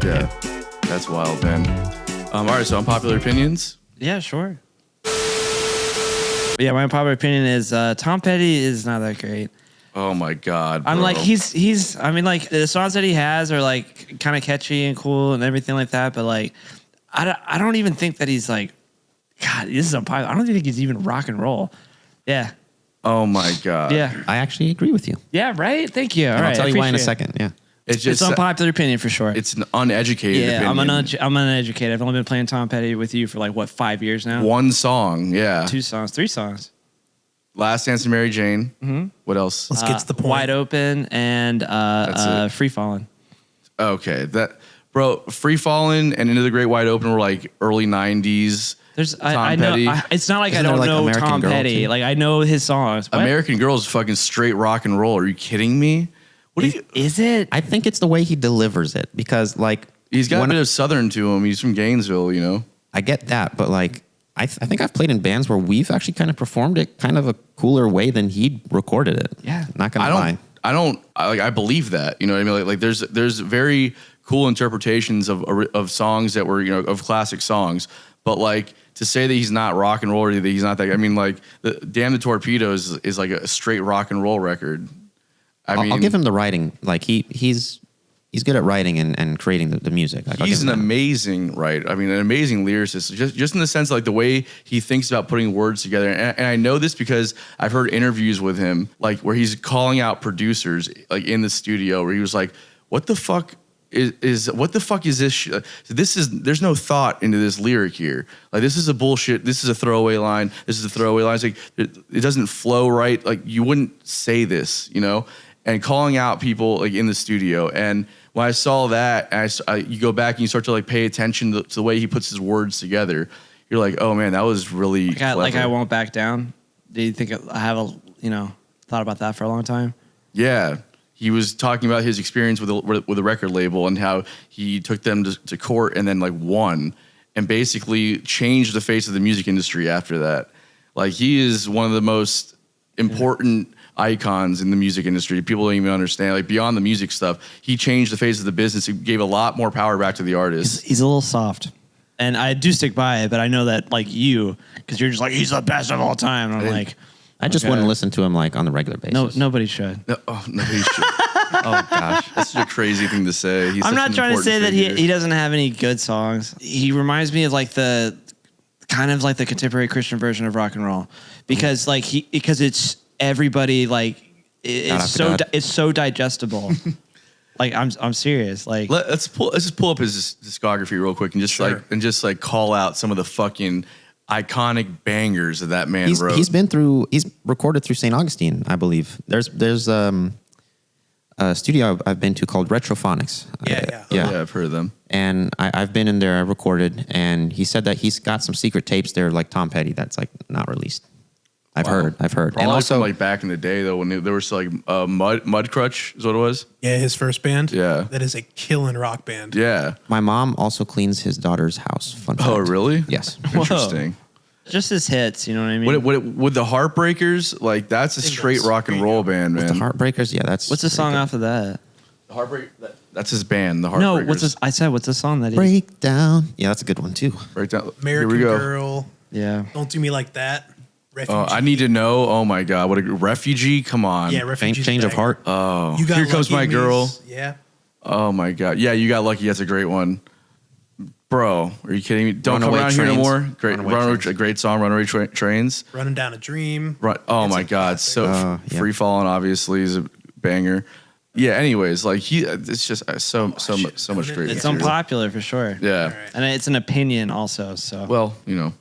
Yeah, that's wild, man. All right, so unpopular opinions. Yeah, sure. Yeah, my unpopular opinion is Tom Petty is not that great. Oh my God, bro. I'm like he's. I mean, like the songs that he has are like kind of catchy and cool and everything like that. But like, I don't even think that he's like, God, this is unpopular. I don't think he's even rock and roll. Yeah. Oh my God. Yeah. I actually agree with you. Yeah. Right. Thank you. All And right. I'll tell you why in a second. Yeah. It's unpopular opinion for sure. It's an uneducated opinion. I'm uneducated. I've only been playing Tom Petty with you for like what 5 years now. One song, yeah. 2 songs, 3 songs. Last Dance to Mary Jane. Mm-hmm. What else? Let's get to the point. Wide Open and Free Fallin'. Okay, Free Fallin' and Into the Great Wide Open were like early '90s. I know. It's not like Isn't I don't there, like, know American Tom Girl, Petty. too? Like I know his songs. What? American Girl is fucking straight rock and roll. Are you kidding me? What is it? I think it's the way he delivers it because, like, He's got a bit of Southern to him. He's from Gainesville, you know. I get that, but like, I think I've played in bands where we've actually kind of performed it kind of a cooler way than he recorded it. Yeah. Not gonna lie. I believe that. You know what I mean? Like there's very cool interpretations of songs that were, you know, of classic songs. But like to say that he's not rock and roll or that he's not that, I mean, like the Damn the Torpedoes is like a straight rock and roll record. I'll give him the writing. Like he's good at writing and creating the music. Like, he's an amazing writer. I mean, an amazing lyricist. Just in the sense, like the way he thinks about putting words together. And I know this because I've heard interviews with him, like where he's calling out producers, like in the studio, where he was like, "What the fuck what the fuck is this? There's no thought into this lyric here. Like this is a bullshit. This is a throwaway line. This is a throwaway line. It's like it doesn't flow right. Like you wouldn't say this, you know." And calling out people like in the studio. And when I saw that, you go back and you start to like pay attention to the way he puts his words together. You're like, oh man, that was really clever. Like I Won't Back Down. Do you think I have thought about that for a long time? Yeah. He was talking about his experience with a record label and how he took them to court and then like won and basically changed the face of the music industry after that. Like he is one of the most important icons in the music industry. People don't even understand. Like beyond the music stuff, he changed the face of the business. He gave a lot more power back to the artist. He's a little soft, and I do stick by it. But I know that like you, because you're just like he's the best of all time. And I'm like, I just wouldn't listen to him like on the regular basis. No, nobody should. Nobody should. Oh gosh, that's such a crazy thing to say. I'm not trying to say that he doesn't have any good songs. He reminds me of like the kind of like the contemporary Christian version of rock and roll, because because it's everybody like it's so digestible. Like I'm serious. Like let's just pull up his discography real quick and just call out some of the fucking iconic bangers that man wrote. He's recorded through St. Augustine, I believe. There's a studio I've been to called Retrophonics. Yeah, I've heard of them. And I've been in there, I recorded, and he said that he's got some secret tapes there like Tom Petty that's like not released. I've heard. Probably and also from, like back in the day though, when there was like Mud Crutch is what it was. Yeah, his first band. Yeah, that is a killing rock band. Yeah, my mom also cleans his daughter's house. Fun fact. Oh, really? Yes. Interesting. Just his hits, you know what I mean? With the Heartbreakers, like that's a straight rock and roll band, man. With the Heartbreakers, yeah, that's. What's the song off of that? The Heartbreak. That's his band, the Heartbreakers. No, what's the song that he Breakdown? Yeah, that's a good one too. Breakdown. American Here we go. Girl. Yeah. Don't Do Me Like That. Refugee. I Need to Know. Oh my God, what a Refugee! Come on. Yeah, Refugee. Change of Heart. Oh, You Got Here Comes My Lucky Girl. Yeah. Oh my God. Yeah, You Got Lucky. That's a great one. Bro, are you kidding me? Don't Come Around Here No More. Great, great song. Runaway Trains. Running Down a Dream. Oh my God. So Free Fallin' obviously is a banger. Yeah. Anyways, like it's just so much great. It's material. unpopular for sure. Yeah. Right. And it's an opinion also. So Well, you know.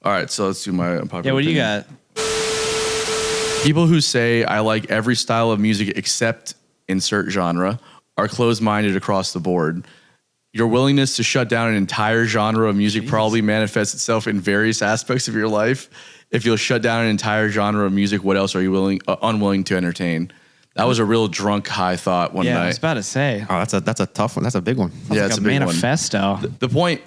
All right. So let's do my unpopular. yeah. What do you opinion. got? People who say I like every style of music except insert genre are closed-minded across the board. Your willingness to shut down an entire genre of music probably manifests itself in various aspects of your life. If you'll shut down an entire genre of music, what else are you unwilling to entertain? That was a real drunk high thought one night. Yeah, I was about to say. Oh, that's a tough one. That's a big one. Yeah, Like it's a a big manifesto. one. The point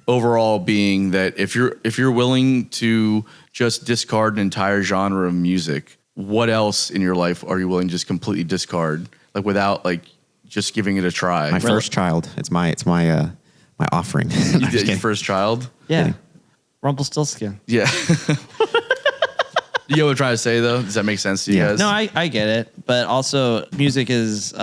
overall being that if you're willing to just discard an entire genre of music, what else in your life are you willing to just completely discard, like without like just giving it a try. My first child. It's my my offering. You did your first child? Yeah. Rumpelstiltskin. Yeah. You know what I'm trying to say, though? Does that make sense to you guys? No, I get it. But also, music is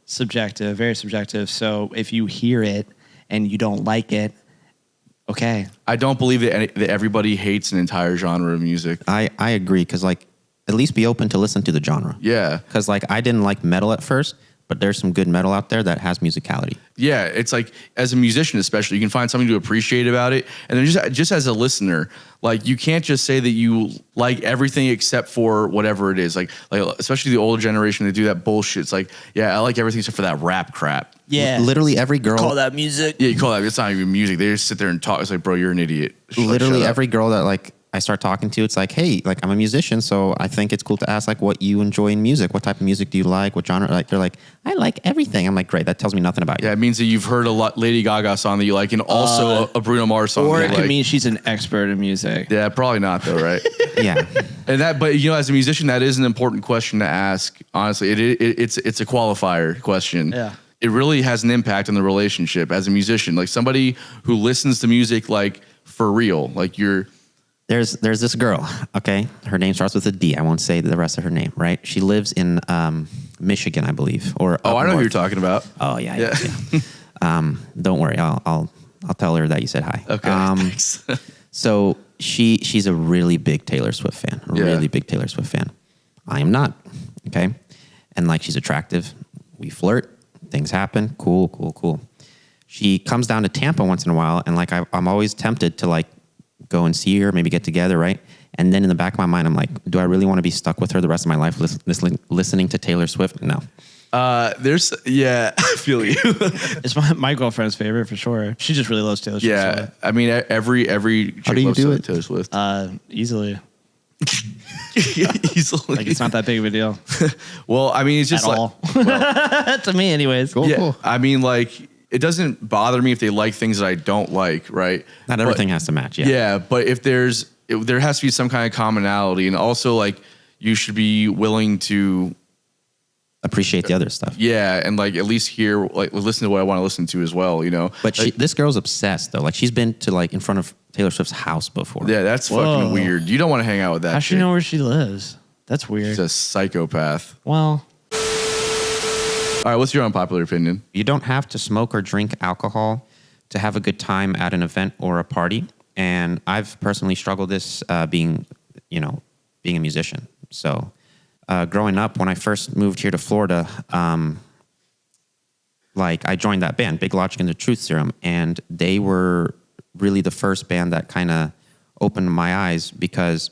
subjective, very subjective. So if you hear it and you don't like it, okay. I don't believe that everybody hates an entire genre of music. I agree, because like at least be open to listen to the genre. Yeah. Because like I didn't like metal at first, but there's some good metal out there that has musicality. Yeah, it's like as a musician, especially, you can find something to appreciate about it, and then just as a listener, like you can't just say that you like everything except for whatever it is. Like especially the older generation, they do that bullshit. It's like, yeah, I like everything except for that rap crap. Yeah. Literally every girl. Call that music. Yeah, you call that. It's not even music. They just sit there and talk. It's like, bro, you're an idiot. Literally Shut up. every girl that like I start talking to, it's like, hey, like I'm a musician, so I think it's cool to ask like what you enjoy in music. What type of music do you like? What genre? Like they're like, I like everything. I'm like, great. That tells me nothing about you. Yeah, it means that you've heard a Lady Gaga song that you like, and also a Bruno Mars song. Or that it you could like. mean she's an expert in music. Yeah, probably not though, right? Yeah. And that, but you know, as a musician, that is an important question to ask. Honestly, it's a qualifier question. Yeah. It really has an impact on the relationship as a musician. Like somebody who listens to music like for real, like you're. There's this girl, okay? Her name starts with a D. I won't say the rest of her name, right? She lives in Michigan, I believe. Or Oh, I know who north. you're talking about. Oh, yeah. Don't worry. I'll tell her that you said hi. Okay. Thanks. So she's a really big Taylor Swift fan. Really big Taylor Swift fan. I am not, okay? And like she's attractive. We flirt. Things happen. Cool. She comes down to Tampa once in a while, and like I'm always tempted to like go and see her, maybe get together, right? And then in the back of my mind, I'm like, do I really want to be stuck with her the rest of my life listening to Taylor Swift? No. I feel you. It's my girlfriend's favorite for sure. She just really loves Taylor Swift. Yeah, I mean, every chick How do you loves do it? Taylor Swift. Easily. Easily. Like it's not that big of a deal Well, I mean, it's just at like, all. To me, anyways. Cool. I mean, like, it doesn't bother me if they like things that I don't like, right? Not everything has to match, yeah. Yeah, but if there has to be some kind of commonality, and also like you should be willing to Appreciate the other stuff. yeah, and like at least hear, like listen to what I want to listen to as well, you know. But like, this girl's obsessed, though. Like, she's been to, like, in front of Taylor Swift's house before. yeah, that's Whoa. fucking weird. You don't want to hang out with that. How's she chick. know where she lives? That's weird. She's a psychopath. Well, All right, what's your unpopular opinion? You don't have to smoke or drink alcohol to have a good time at an event or a party. And I've personally struggled this being a musician. So growing up, when I first moved here to Florida, I joined that band, Big Logic and the Truth Serum, and they were really the first band that kind of opened my eyes because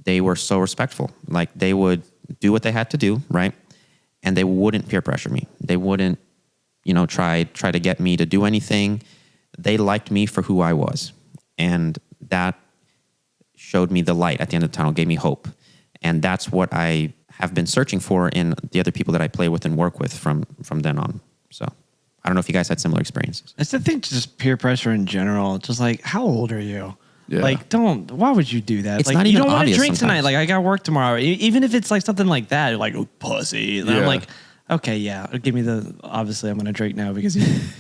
they were so respectful. Like, they would do what they had to do, right? And they wouldn't peer pressure me. They wouldn't, try to get me to do anything. They liked me for who I was. And that showed me the light at the end of the tunnel, gave me hope. And that's what I have been searching for in the other people that I play with and work with from then on. So I don't know if you guys had similar experiences. it's the thing, just peer pressure in general. Just like, how old are you? Yeah. Like, why would you do that? It's like, not you even don't want to obvious drink tonight. sometimes. Like, I got work tomorrow. Even if it's like something like that, you're like, oh, pussy. And Yeah. I'm like, okay, yeah, give me obviously I'm going to drink now because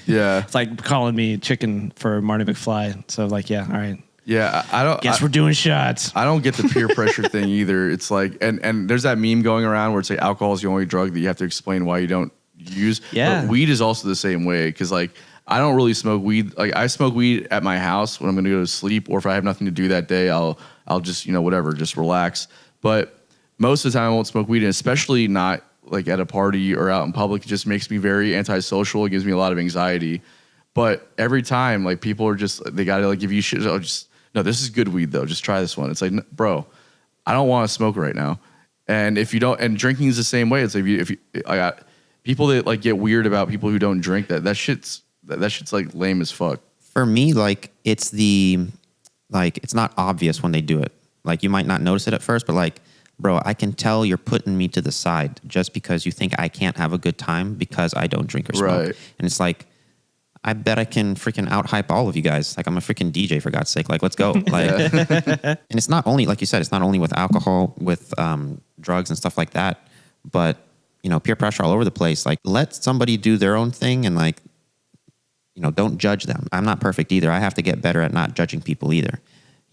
Yeah, it's like calling me chicken for Marty McFly. So like, yeah, all right. yeah. I don't. Guess we're doing shots. I don't get the peer pressure thing either. It's like, and there's that meme going around where it's like alcohol is the only drug that you have to explain why you don't use. Yeah. But weed is also the same way, because like I don't really smoke weed. Like, I smoke weed at my house when I'm going to go to sleep, or if I have nothing to do that day, I'll just whatever, just relax. But most of the time I won't smoke weed, and especially not like at a party or out in public. It just makes me very antisocial. It gives me a lot of anxiety. But every time, like, people are just, they got to like give you shit. Oh, just, no, this is good weed though. Just try this one. It's like, bro, I don't want to smoke right now. And if you don't, and drinking is the same way. It's like, I got people that like get weird about people who don't drink. That shit's like lame as fuck. For me, like, it's not obvious when they do it. Like, you might not notice it at first, but like, bro, I can tell you're putting me to the side just because you think I can't have a good time because I don't drink or smoke. Right. And it's like, I bet I can freaking out-hype all of you guys. Like, I'm a freaking DJ, for God's sake. Like, let's go. Like, and it's not only, like you said, it's not only with alcohol, with drugs and stuff like that, but peer pressure all over the place. Like, let somebody do their own thing and like, don't judge them. I'm not perfect either. I have to get better at not judging people either.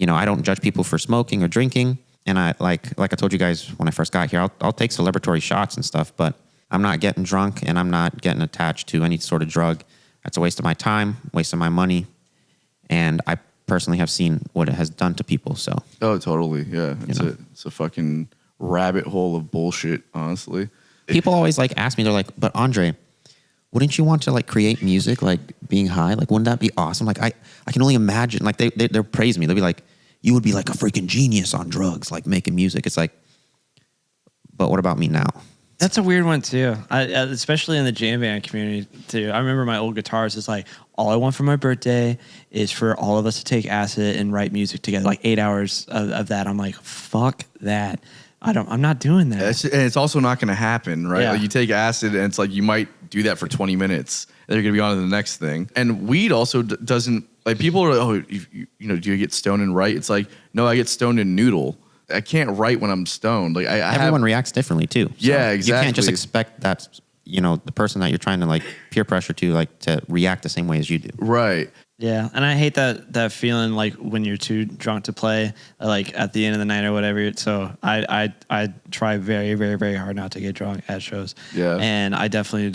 I don't judge people for smoking or drinking. And I like I told you guys when I first got here, I'll take celebratory shots and stuff, but I'm not getting drunk and I'm not getting attached to any sort of drug. That's a waste of my time, waste of my money. And I personally have seen what it has done to people. So. Oh, totally. Yeah. It's a fucking rabbit hole of bullshit, honestly. People always like ask me, they're like, but Andre, wouldn't you want to like create music, like being high? Like, wouldn't that be awesome? Like, I can only imagine, like they'll praise me. They'll be like, you would be like a freaking genius on drugs, like making music. It's like, but what about me now? That's a weird one too. Especially in the jam band community too. I remember my old guitarist is like, all I want for my birthday is for all of us to take acid and write music together. Like 8 hours of that. I'm like, fuck that. I'm not doing that. And it's also not going to happen, right? Yeah. Like you take acid and it's like you might do that for 20 minutes. And you're going to be on to the next thing. And weed also doesn't, like people are like, do you get stoned and write? It's like, no, I get stoned and noodle. I can't write when I'm stoned. Like everyone reacts differently too. So yeah, exactly. You can't just expect that, the person that you're trying to like peer pressure to react the same way as you do. Right. Yeah, and I hate that feeling like when you're too drunk to play, like at the end of the night or whatever. So I try very, very, very hard not to get drunk at shows. Yeah, and I definitely I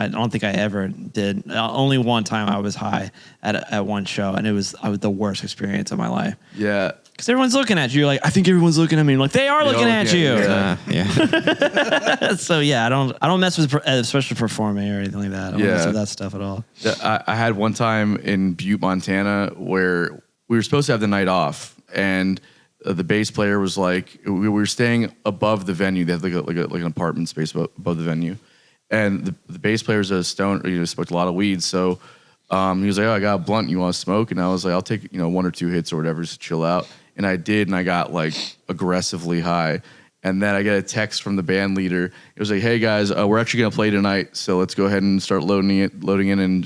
don't think I ever did. Only one time I was high at one show, and it was the worst experience of my life. Yeah. Because everyone's looking at you. You're like, I think everyone's looking at me. Like, they are looking at you. Yeah. So yeah, I don't mess with, especially performing or anything like that. I don't mess with that stuff at all. I had one time in Butte, Montana, where we were supposed to have the night off, and the bass player was like, we were staying above the venue. They have like an apartment space above the venue, and the bass player is a stoner. Smoked a lot of weed, so he was like, "Oh, I got a blunt. You want to smoke?" And I was like, "I'll take 1 or 2 hits or whatever just to chill out." And I did, and I got like aggressively high. And then I get a text from the band leader. It was like, "Hey guys, we're actually gonna play tonight, so let's go ahead and start loading in and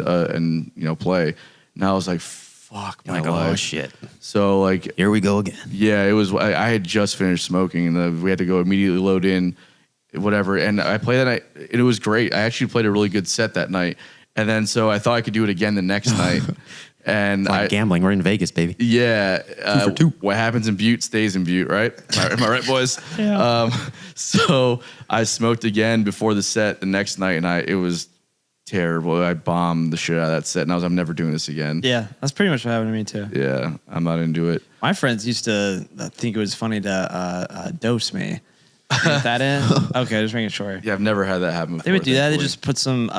play." And I was like, "Fuck my life!" Oh shit! So like, here we go again. Yeah, it was. I had just finished smoking, and we had to go immediately load in, whatever. And I played that night, and it was great. I actually played a really good set that night. And then so I thought I could do it again the next night. And it's like gambling. We're in Vegas, baby. Yeah. 2 for 2. What happens in Butte stays in Butte, right? Am I right, boys? Yeah. So I smoked again before the set the next night, and it was terrible. I bombed the shit out of that set, and I'm never doing this again. Yeah, that's pretty much what happened to me too. Yeah, I'm not into it. My friends used to think it was funny to dose me. Get that in? Okay, just making sure. Yeah, I've never had that happen before. They would do that. They just put some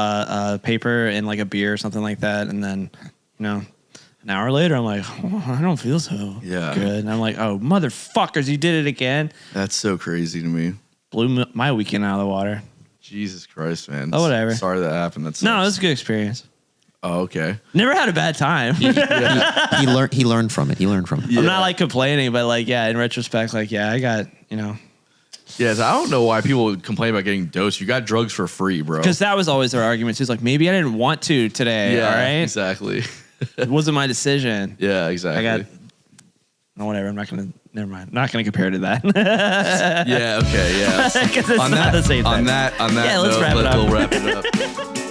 paper in like a beer or something like that, and then, an hour later, I'm like, oh, I don't feel so good. And I'm like, oh, motherfuckers, you did it again. That's so crazy to me. Blew my weekend out of the water. Jesus Christ, man. Oh, whatever. Sorry that happened. No, it was a good experience. Oh, okay. Never had a bad time. He learned from it. Yeah. I'm not like complaining, but like, yeah, in retrospect, like, yeah, I got, Yes, I don't know why people would complain about getting dosed. You got drugs for free, bro. Because that was always their argument. It's like, maybe I didn't want to today. Yeah, all right. Exactly. It wasn't my decision. Yeah, exactly. No, whatever. Never mind. I'm not gonna compare to that. Yeah. Okay. Yeah. Because it's not the same thing. On that. Yeah, let's note, wrap it up. We'll wrap it up.